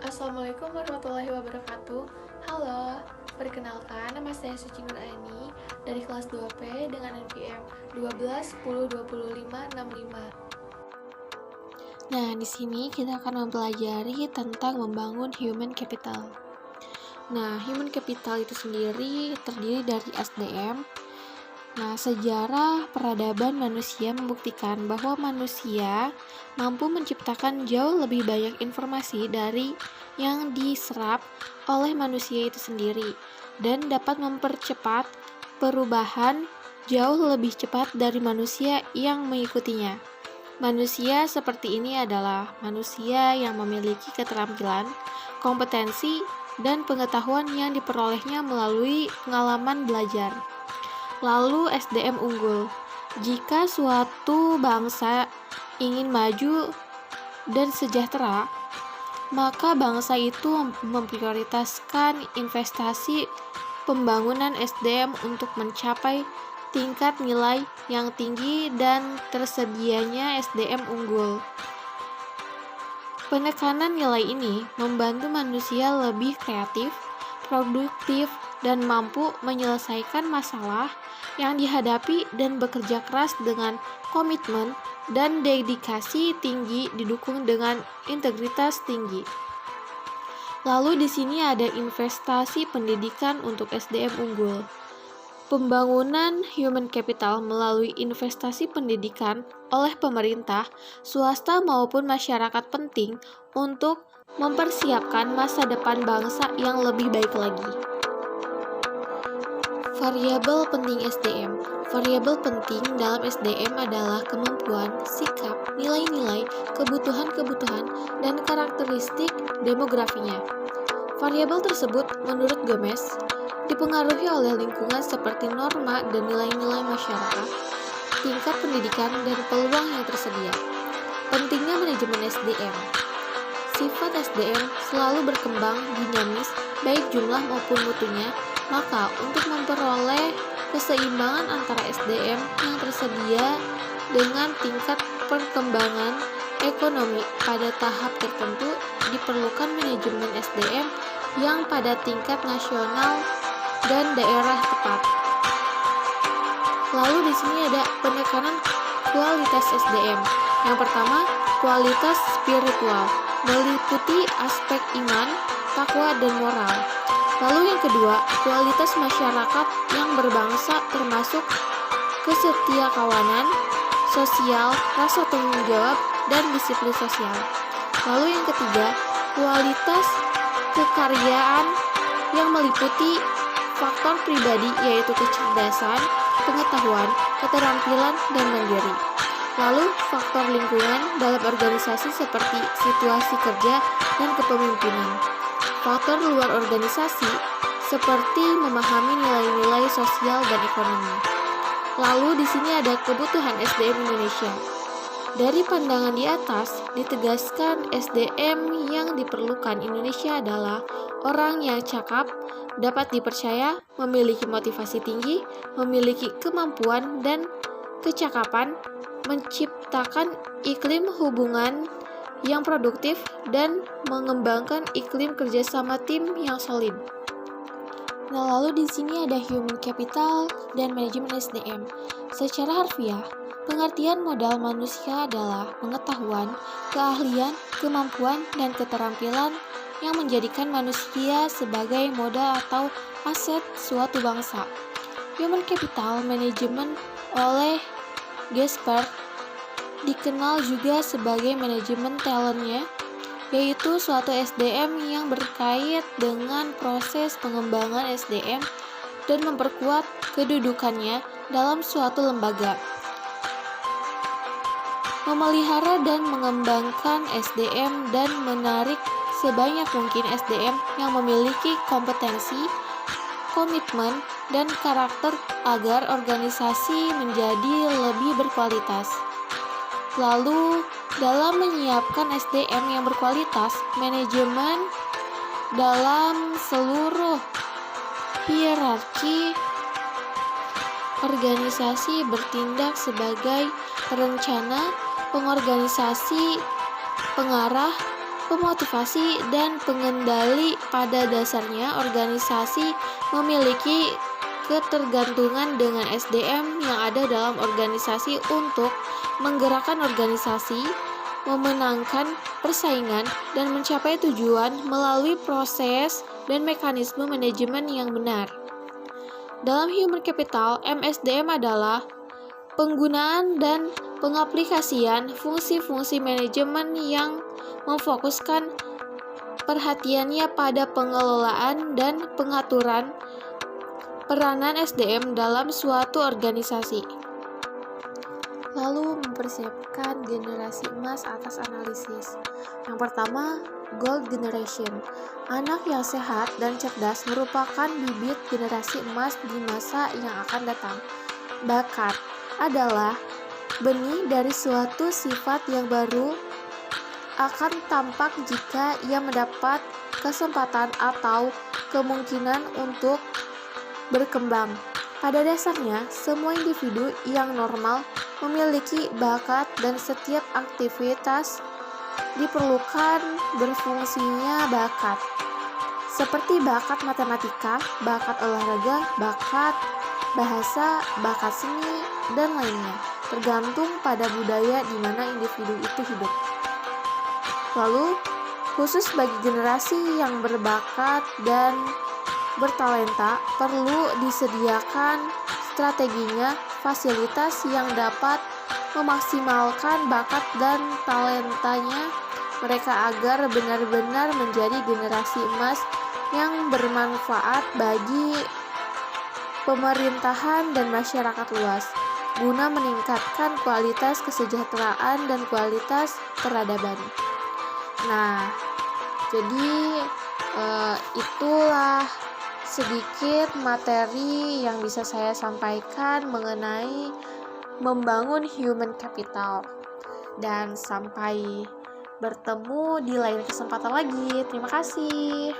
Assalamualaikum warahmatullahi wabarakatuh. Halo, perkenalkan nama saya Suci Nuraini dari kelas 2P dengan NPM 12 10 25 65. Nah, di sini kita akan mempelajari tentang membangun human capital. Nah, human capital itu sendiri terdiri dari SDM. Nah, sejarah peradaban manusia membuktikan bahwa manusia mampu menciptakan jauh lebih banyak informasi dari yang diserap oleh manusia itu sendiri dan dapat mempercepat perubahan jauh lebih cepat dari manusia yang mengikutinya. Manusia seperti ini adalah manusia yang memiliki keterampilan, kompetensi, dan pengetahuan yang diperolehnya melalui pengalaman belajar. Lalu SDM unggul. Jika suatu bangsa ingin maju dan sejahtera, maka bangsa itu memprioritaskan investasi pembangunan SDM untuk mencapai tingkat nilai yang tinggi dan tersedianya SDM unggul. Penekanan nilai ini membantu manusia lebih kreatif, produktif, dan mampu menyelesaikan masalah yang dihadapi dan bekerja keras dengan komitmen dan dedikasi tinggi didukung dengan integritas tinggi. Lalu di sini ada investasi pendidikan untuk SDM unggul. Pembangunan human capital melalui investasi pendidikan oleh pemerintah, swasta maupun masyarakat penting untuk mempersiapkan masa depan bangsa yang lebih baik lagi. Variabel penting SDM. Variabel penting dalam SDM adalah kemampuan, sikap, nilai-nilai, kebutuhan-kebutuhan, dan karakteristik demografinya. Variabel tersebut, menurut Gomez, dipengaruhi oleh lingkungan seperti norma dan nilai-nilai masyarakat, tingkat pendidikan, dan peluang yang tersedia. Pentingnya manajemen SDM. Sifat SDM selalu berkembang dinamis, baik jumlah maupun mutunya, maka untuk memperoleh keseimbangan antara SDM yang tersedia dengan tingkat perkembangan ekonomi pada tahap tertentu, diperlukan manajemen SDM yang pada tingkat nasional dan daerah tepat. Lalu di sini ada penekanan kualitas SDM. Yang pertama, kualitas spiritual, meliputi aspek iman, takwa, dan moral. Lalu yang kedua, kualitas masyarakat yang berbangsa termasuk kesetiakawanan, sosial, rasa tanggung jawab, dan disiplin sosial. Lalu yang ketiga, kualitas kekaryaan yang meliputi faktor pribadi yaitu kecerdasan, pengetahuan, keterampilan, dan mandiri. Lalu faktor lingkungan dalam organisasi seperti situasi kerja dan kepemimpinan. Faktor luar organisasi seperti memahami nilai-nilai sosial dan ekonomi. Lalu di sini ada kebutuhan SDM Indonesia. Dari pandangan di atas, ditegaskan SDM yang diperlukan Indonesia adalah orang yang cakap, dapat dipercaya, memiliki motivasi tinggi, memiliki kemampuan dan kecakapan, menciptakan iklim hubungan yang produktif, dan mengembangkan iklim kerjasama tim yang solid. Nah, lalu di sini ada human capital dan manajemen SDM. Secara harfiah, pengertian modal manusia adalah pengetahuan, keahlian, kemampuan, dan keterampilan yang menjadikan manusia sebagai modal atau aset suatu bangsa. Human capital management oleh Gesper dikenal juga sebagai manajemen talentnya, yaitu suatu SDM yang berkait dengan proses pengembangan SDM dan memperkuat kedudukannya dalam suatu lembaga. Memelihara dan mengembangkan SDM dan menarik sebanyak mungkin SDM yang memiliki kompetensi, komitmen, dan karakter agar organisasi menjadi lebih berkualitas. Lalu, dalam menyiapkan SDM yang berkualitas, manajemen dalam seluruh hierarki organisasi bertindak sebagai perencana, pengorganisasi, pengarah, pemotivasi, dan pengendali. Pada dasarnya, organisasi memiliki ketergantungan dengan SDM yang ada dalam organisasi untuk menggerakkan organisasi, memenangkan persaingan, dan mencapai tujuan melalui proses dan mekanisme manajemen yang benar. Dalam human capital, MSDM adalah penggunaan dan pengaplikasian fungsi-fungsi manajemen yang memfokuskan perhatiannya pada pengelolaan dan pengaturan peranan SDM dalam suatu organisasi. Lalu mempersiapkan generasi emas atas analisis. Yang pertama, Gold Generation. Anak yang sehat dan cerdas merupakan bibit generasi emas di masa yang akan datang. Bakat adalah benih dari suatu sifat yang baru akan tampak jika ia mendapat kesempatan atau kemungkinan untuk berkembang. Pada dasarnya, semua individu yang normal memiliki bakat dan setiap aktivitas diperlukan berfungsinya bakat. Seperti bakat matematika, bakat olahraga, bakat bahasa, bakat seni, dan lainnya, tergantung pada budaya di mana individu itu hidup. Lalu, khusus bagi generasi yang berbakat dan bertalenta, perlu disediakan strateginya, fasilitas yang dapat memaksimalkan bakat dan talentanya mereka agar benar-benar menjadi generasi emas yang bermanfaat bagi pemerintahan dan masyarakat luas, guna meningkatkan kualitas kesejahteraan dan kualitas peradaban. Nah, jadi itulah sedikit materi yang bisa saya sampaikan mengenai membangun human capital. Dan sampai bertemu di lain kesempatan lagi. Terima kasih.